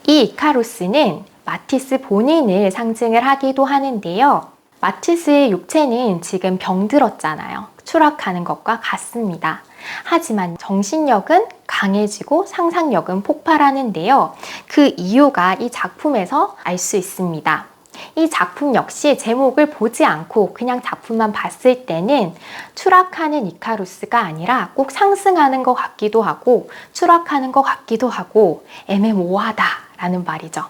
이 이카루스는 마티스 본인을 상징을 하기도 하는데요. 마티스의 육체는 지금 병들었잖아요. 추락하는 것과 같습니다. 하지만 정신력은 강해지고 상상력은 폭발하는데요. 그 이유가 이 작품에서 알 수 있습니다. 이 작품 역시 제목을 보지 않고 그냥 작품만 봤을 때는 추락하는 이카루스가 아니라 꼭 상승하는 것 같기도 하고 추락하는 것 같기도 하고 애매모호하다라는 말이죠.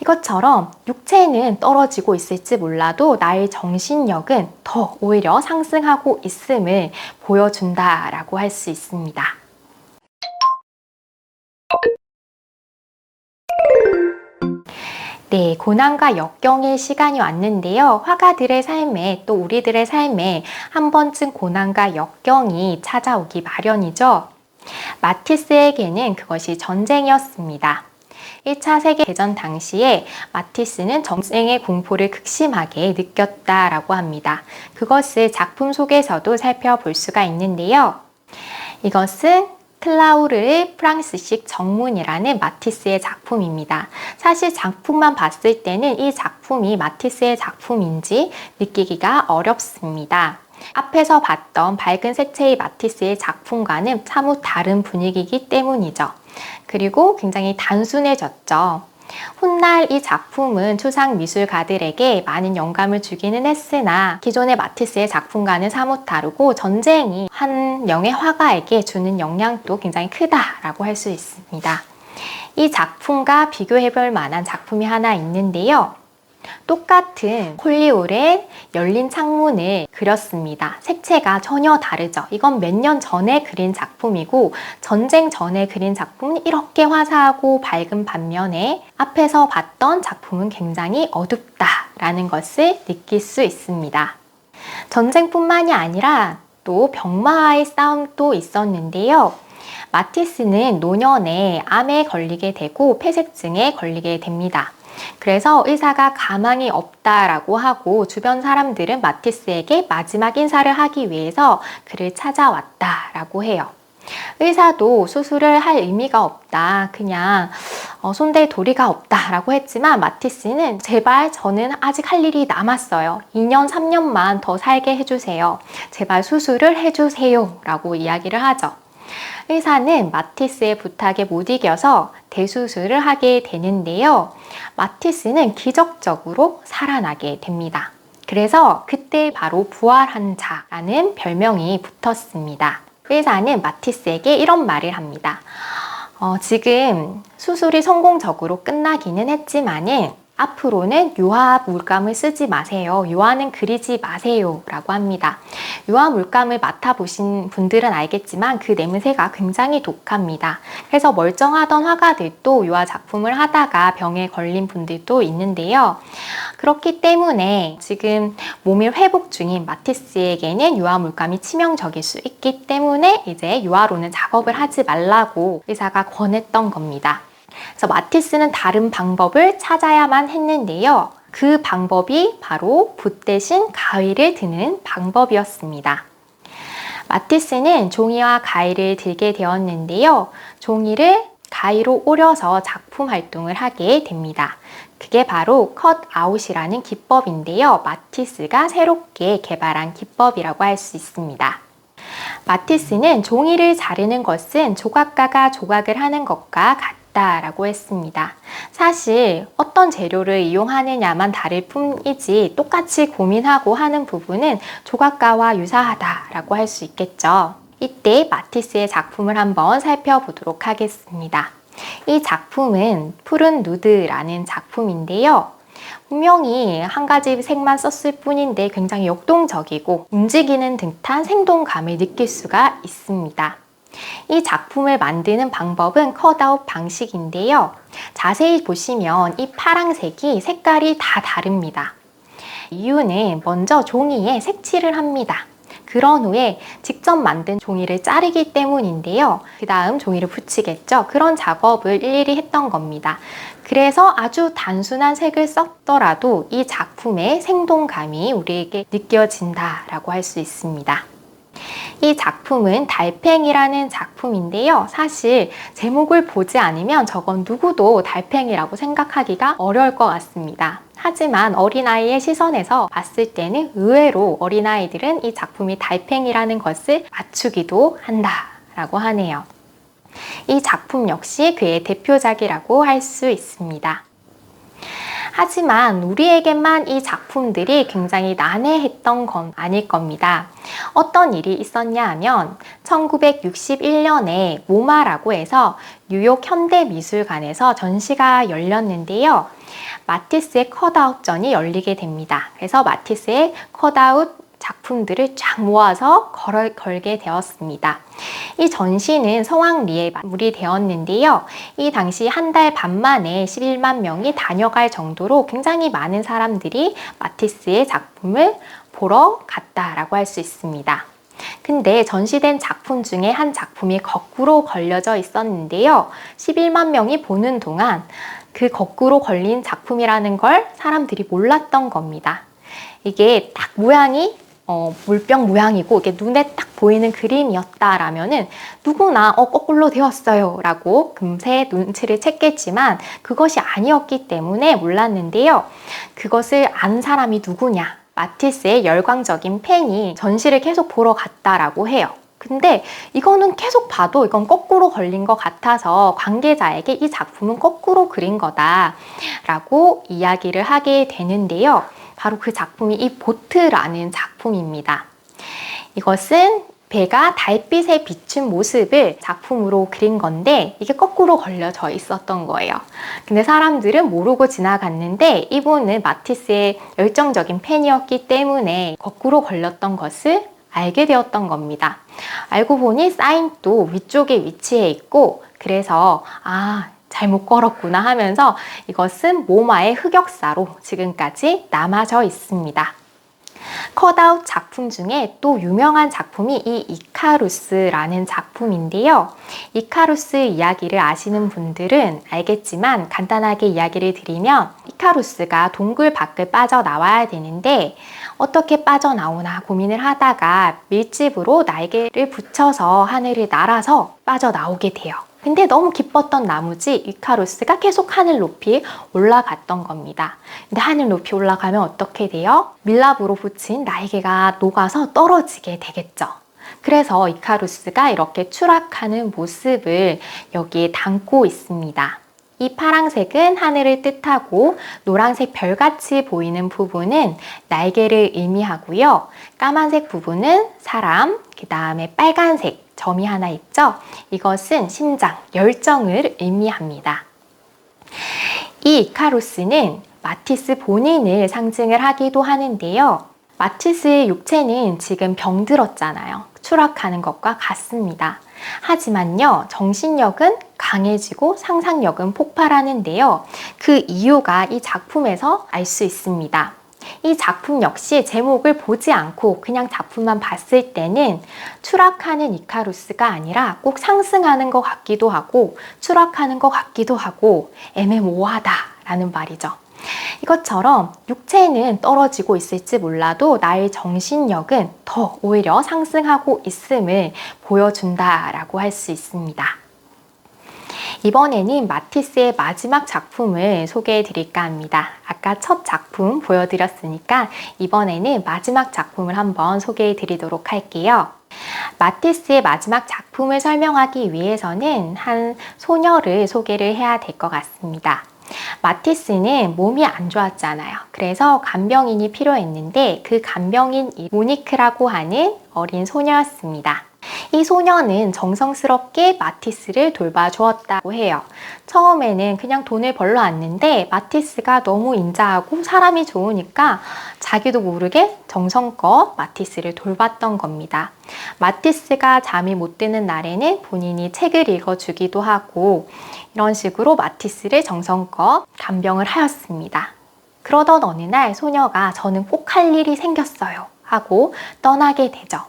이것처럼 육체는 떨어지고 있을지 몰라도 나의 정신력은 더 오히려 상승하고 있음을 보여준다라고 할 수 있습니다. 네, 고난과 역경의 시간이 왔는데요. 화가들의 삶에 또 우리들의 삶에 한 번쯤 고난과 역경이 찾아오기 마련이죠. 마티스에게는 그것이 전쟁이었습니다. 1차 세계대전 당시에 마티스는 전쟁의 공포를 극심하게 느꼈다라고 합니다. 그것을 작품 속에서도 살펴볼 수가 있는데요. 이것은 클라우르의 프랑스식 정문이라는 마티스의 작품입니다. 사실 작품만 봤을 때는 이 작품이 마티스의 작품인지 느끼기가 어렵습니다. 앞에서 봤던 밝은 색채의 마티스의 작품과는 사뭇 다른 분위기이기 때문이죠. 그리고 굉장히 단순해졌죠. 훗날 이 작품은 추상 미술가들에게 많은 영감을 주기는 했으나 기존의 마티스의 작품과는 사뭇 다르고 전쟁이 한 명의 화가에게 주는 영향도 굉장히 크다라고 할 수 있습니다. 이 작품과 비교해볼 만한 작품이 하나 있는데요. 똑같은 홀리홀의 열린 창문을 그렸습니다. 색채가 전혀 다르죠. 이건 몇 년 전에 그린 작품이고 전쟁 전에 그린 작품은 이렇게 화사하고 밝은 반면에 앞에서 봤던 작품은 굉장히 어둡다라는 것을 느낄 수 있습니다. 전쟁뿐만이 아니라 또 병마와의 싸움도 있었는데요. 마티스는 노년에 암에 걸리게 되고 폐색증에 걸리게 됩니다. 그래서 의사가 가망이 없다라고 하고 주변 사람들은 마티스에게 마지막 인사를 하기 위해서 그를 찾아왔다라고 해요. 의사도 수술을 할 의미가 없다, 그냥 손댈 도리가 없다라고 했지만 마티스는 제발 저는 아직 할 일이 남았어요. 2년, 3년만 더 살게 해주세요. 제발 수술을 해주세요 라고 이야기를 하죠. 의사는 마티스의 부탁에 못 이겨서 대수술을 하게 되는데요. 마티스는 기적적으로 살아나게 됩니다. 그래서 그때 바로 부활한 자라는 별명이 붙었습니다. 의사는 마티스에게 이런 말을 합니다. 지금 수술이 성공적으로 끝나기는 했지만은 앞으로는 유화 물감을 쓰지 마세요. 유화는 그리지 마세요 라고 합니다. 유화 물감을 맡아보신 분들은 알겠지만 그 냄새가 굉장히 독합니다. 그래서 멀쩡하던 화가들도 유화 작품을 하다가 병에 걸린 분들도 있는데요. 그렇기 때문에 지금 몸이 회복 중인 마티스에게는 유화 물감이 치명적일 수 있기 때문에 이제 유화로는 작업을 하지 말라고 의사가 권했던 겁니다. 그래서 마티스는 다른 방법을 찾아야만 했는데요. 그 방법이 바로 붓 대신 가위를 드는 방법이었습니다. 마티스는 종이와 가위를 들게 되었는데요. 종이를 가위로 오려서 작품 활동을 하게 됩니다. 그게 바로 컷아웃이라는 기법인데요. 마티스가 새롭게 개발한 기법이라고 할 수 있습니다. 마티스는 종이를 자르는 것은 조각가가 조각을 하는 것과 같다라고 했습니다. 사실 어떤 재료를 이용하느냐만 다를 뿐이지 똑같이 고민하고 하는 부분은 조각가와 유사하다라고 할 수 있겠죠. 이때 마티스의 작품을 한번 살펴보도록 하겠습니다. 이 작품은 푸른 누드라는 작품인데요. 분명히 한 가지 색만 썼을 뿐인데 굉장히 역동적이고 움직이는 듯한 생동감을 느낄 수가 있습니다. 이 작품을 만드는 방법은 컷아웃 방식인데요. 자세히 보시면 이 파랑색이 색깔이 다 다릅니다. 이유는 먼저 종이에 색칠을 합니다. 그런 후에 직접 만든 종이를 자르기 때문인데요. 그 다음 종이를 붙이겠죠. 그런 작업을 일일이 했던 겁니다. 그래서 아주 단순한 색을 썼더라도 이 작품의 생동감이 우리에게 느껴진다라고 할 수 있습니다. 이 작품은 달팽이라는 작품인데요. 사실 제목을 보지 않으면 저건 누구도 달팽이라고 생각하기가 어려울 것 같습니다. 하지만 어린아이의 시선에서 봤을 때는 의외로 어린아이들은 이 작품이 달팽이라는 것을 맞추기도 한다라고 하네요. 이 작품 역시 그의 대표작이라고 할 수 있습니다. 하지만 우리에게만 이 작품들이 굉장히 난해했던 건 아닐 겁니다. 어떤 일이 있었냐 하면 1961년에 모마라고 해서 뉴욕 현대미술관에서 전시가 열렸는데요. 마티스의 컷아웃전이 열리게 됩니다. 그래서 마티스의 컷아웃 작품들을 쫙 모아서 걸게 되었습니다. 이 전시는 성황리에 마무리되었는데요. 이 당시 한 달 반 만에 11만 명이 다녀갈 정도로 굉장히 많은 사람들이 마티스의 작품을 보러 갔다라고 할 수 있습니다. 근데 전시된 작품 중에 한 작품이 거꾸로 걸려져 있었는데요. 11만 명이 보는 동안 그 거꾸로 걸린 작품이라는 걸 사람들이 몰랐던 겁니다. 이게 딱 모양이 물병 모양이고 이게 눈에 딱 보이는 그림이었다라면은 누구나 거꾸로 되었어요 라고 금세 눈치를 챘겠지만 그것이 아니었기 때문에 몰랐는데요. 그것을 안 사람이 누구냐? 마티스의 열광적인 팬이 전시를 계속 보러 갔다라고 해요. 근데 이거는 계속 봐도 이건 거꾸로 걸린 것 같아서 관계자에게 이 작품은 거꾸로 그린 거다라고 이야기를 하게 되는데요. 바로 그 작품이 이 보트라는 작품입니다. 이것은 배가 달빛에 비춘 모습을 작품으로 그린 건데 이게 거꾸로 걸려져 있었던 거예요. 근데 사람들은 모르고 지나갔는데 이분은 마티스의 열정적인 팬이었기 때문에 거꾸로 걸렸던 것을 알게 되었던 겁니다. 알고 보니 사인도 위쪽에 위치해 있고 그래서 잘못 걸었구나 하면서 이것은 모마의 흑역사로 지금까지 남아져 있습니다. 컷아웃 작품 중에 또 유명한 작품이 이 이카루스라는 작품인데요. 이카루스 이야기를 아시는 분들은 알겠지만 간단하게 이야기를 드리면 이카루스가 동굴 밖을 빠져나와야 되는데 어떻게 빠져나오나 고민을 하다가 밀집으로 날개를 붙여서 하늘을 날아서 빠져나오게 돼요. 근데 너무 기뻤던 나머지 이카루스가 계속 하늘 높이 올라갔던 겁니다. 근데 하늘 높이 올라가면 어떻게 돼요? 밀랍으로 붙인 날개가 녹아서 떨어지게 되겠죠. 그래서 이카루스가 이렇게 추락하는 모습을 여기에 담고 있습니다. 이 파란색은 하늘을 뜻하고 노란색 별같이 보이는 부분은 날개를 의미하고요. 까만색 부분은 사람, 그 다음에 빨간색 점이 하나 있죠? 이것은 심장, 열정을 의미합니다. 이 이카루스는 마티스 본인을 상징을 하기도 하는데요. 마티스의 육체는 지금 병들었잖아요. 추락하는 것과 같습니다. 하지만요, 정신력은 강해지고 상상력은 폭발하는데요. 그 이유가 이 작품에서 알 수 있습니다. 이 작품 역시 제목을 보지 않고 그냥 작품만 봤을 때는 추락하는 이카루스가 아니라 꼭 상승하는 것 같기도 하고 추락하는 것 같기도 하고 애매모호하다라는 말이죠. 이것처럼 육체는 떨어지고 있을지 몰라도 나의 정신력은 더 오히려 상승하고 있음을 보여준다라고 할 수 있습니다. 이번에는 마티스의 마지막 작품을 소개해 드릴까 합니다. 아까 첫 작품 보여드렸으니까 이번에는 마지막 작품을 한번 소개해 드리도록 할게요. 마티스의 마지막 작품을 설명하기 위해서는 한 소녀를 소개를 해야 될 것 같습니다. 마티스는 몸이 안 좋았잖아요. 그래서 간병인이 필요했는데 그 간병인 모니크라고 하는 어린 소녀였습니다. 이 소녀는 정성스럽게 마티스를 돌봐주었다고 해요. 처음에는 그냥 돈을 벌러 왔는데 마티스가 너무 인자하고 사람이 좋으니까 자기도 모르게 정성껏 마티스를 돌봤던 겁니다. 마티스가 잠이 못 드는 날에는 본인이 책을 읽어주기도 하고 이런 식으로 마티스를 정성껏 간병을 하였습니다. 그러던 어느 날 소녀가 저는 꼭 할 일이 생겼어요 하고 떠나게 되죠.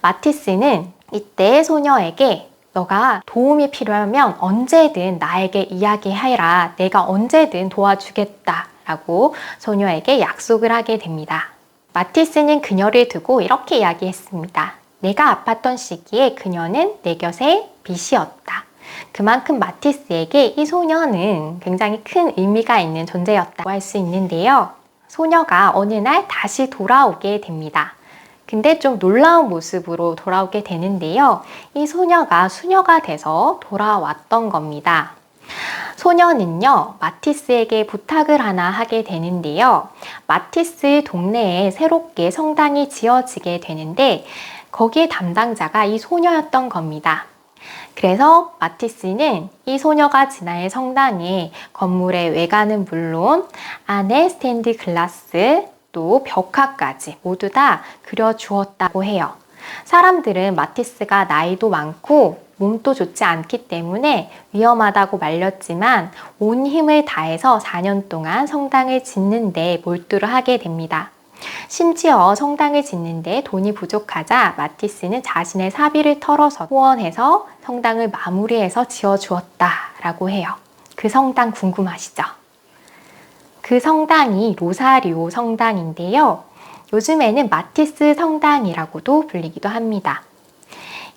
마티스는 이때 소녀에게 너가 도움이 필요하면 언제든 나에게 이야기해라. 내가 언제든 도와주겠다 라고 소녀에게 약속을 하게 됩니다. 마티스는 그녀를 두고 이렇게 이야기했습니다. 내가 아팠던 시기에 그녀는 내 곁에 빛이었다. 그만큼 마티스에게 이 소녀는 굉장히 큰 의미가 있는 존재였다고 할 수 있는데요. 소녀가 어느 날 다시 돌아오게 됩니다. 근데 좀 놀라운 모습으로 돌아오게 되는데요. 이 소녀가 수녀가 돼서 돌아왔던 겁니다. 소녀는요, 마티스에게 부탁을 하나 하게 되는데요. 마티스 동네에 새롭게 성당이 지어지게 되는데 거기에 담당자가 이 소녀였던 겁니다. 그래서 마티스는 이 소녀가 지나의 성당에 건물의 외관은 물론 안에 스테인드 글라스 또 벽화까지 모두 다 그려주었다고 해요. 사람들은 마티스가 나이도 많고 몸도 좋지 않기 때문에 위험하다고 말렸지만 온 힘을 다해서 4년 동안 성당을 짓는 데 몰두를 하게 됩니다. 심지어 성당을 짓는데 돈이 부족하자 마티스는 자신의 사비를 털어서 후원해서 성당을 마무리해서 지어주었다라고 해요. 그 성당 궁금하시죠? 그 성당이 로사리오 성당인데요. 요즘에는 마티스 성당이라고도 불리기도 합니다.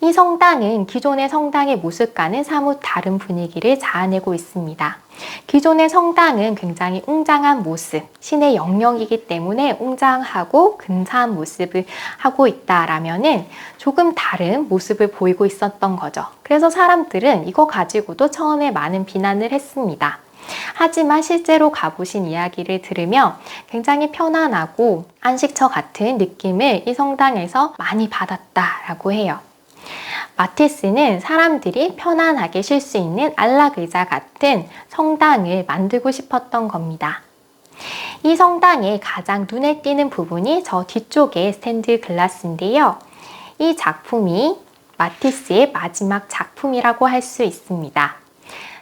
이 성당은 기존의 성당의 모습과는 사뭇 다른 분위기를 자아내고 있습니다. 기존의 성당은 굉장히 웅장한 모습, 신의 영역이기 때문에 웅장하고 근사한 모습을 하고 있다라면은 조금 다른 모습을 보이고 있었던 거죠. 그래서 사람들은 이거 가지고도 처음에 많은 비난을 했습니다. 하지만 실제로 가보신 이야기를 들으면 굉장히 편안하고 안식처 같은 느낌을 이 성당에서 많이 받았다라고 해요. 마티스는 사람들이 편안하게 쉴 수 있는 안락의자 같은 성당을 만들고 싶었던 겁니다. 이 성당의 가장 눈에 띄는 부분이 저 뒤쪽의 스테인드 글라스인데요. 이 작품이 마티스의 마지막 작품이라고 할 수 있습니다.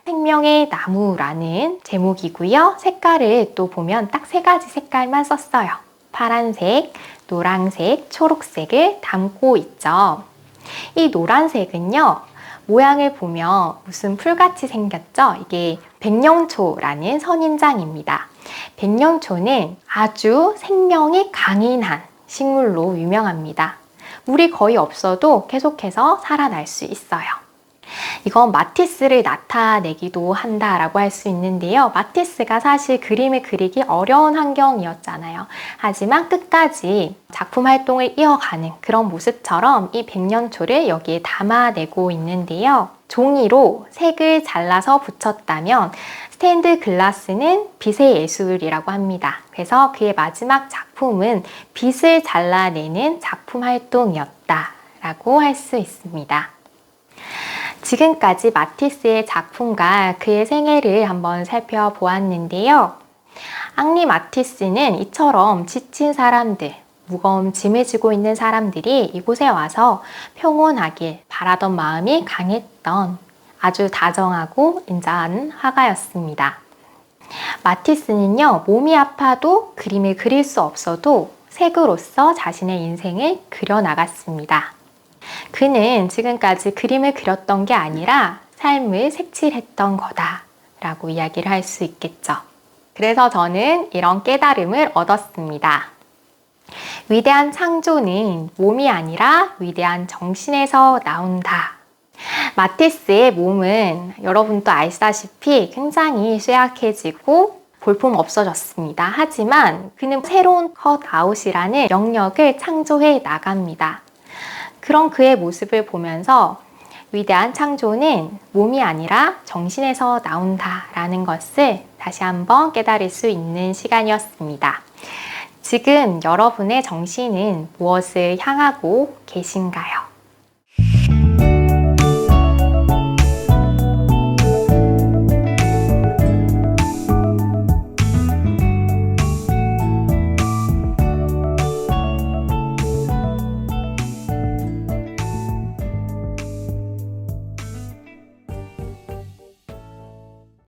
생명의 나무라는 제목이고요. 색깔을 또 보면 딱 3가지 색깔만 썼어요. 파란색, 노란색, 초록색을 담고 있죠. 이 노란색은요, 모양을 보면 무슨 풀같이 생겼죠? 이게 백령초라는 선인장입니다. 백령초는 아주 생명이 강인한 식물로 유명합니다. 물이 거의 없어도 계속해서 살아날 수 있어요. 이건 마티스를 나타내기도 한다라고 할 수 있는데요. 마티스가 사실 그림을 그리기 어려운 환경이었잖아요. 하지만 끝까지 작품 활동을 이어가는 그런 모습처럼 이 백년초를 여기에 담아내고 있는데요. 종이로 색을 잘라서 붙였다면 스테인드 글라스는 빛의 예술이라고 합니다. 그래서 그의 마지막 작품은 빛을 잘라내는 작품 활동이었다라고 할 수 있습니다. 지금까지 마티스의 작품과 그의 생애를 한번 살펴보았는데요. 앙리 마티스는 이처럼 지친 사람들, 무거운 짐을 지고 있는 사람들이 이곳에 와서 평온하길 바라던 마음이 강했던 아주 다정하고 인자한 화가였습니다. 마티스는요, 몸이 아파도 그림을 그릴 수 없어도 색으로서 자신의 인생을 그려나갔습니다. 그는 지금까지 그림을 그렸던 게 아니라 삶을 색칠했던 거다라고 이야기를 할 수 있겠죠. 그래서 저는 이런 깨달음을 얻었습니다. 위대한 창조는 몸이 아니라 위대한 정신에서 나온다. 마티스의 몸은 여러분도 아시다시피 굉장히 쇠약해지고 볼품 없어졌습니다. 하지만 그는 새로운 컷아웃이라는 영역을 창조해 나갑니다. 그런 그의 모습을 보면서 위대한 창조는 몸이 아니라 정신에서 나온다라는 것을 다시 한번 깨달을 수 있는 시간이었습니다. 지금 여러분의 정신은 무엇을 향하고 계신가요?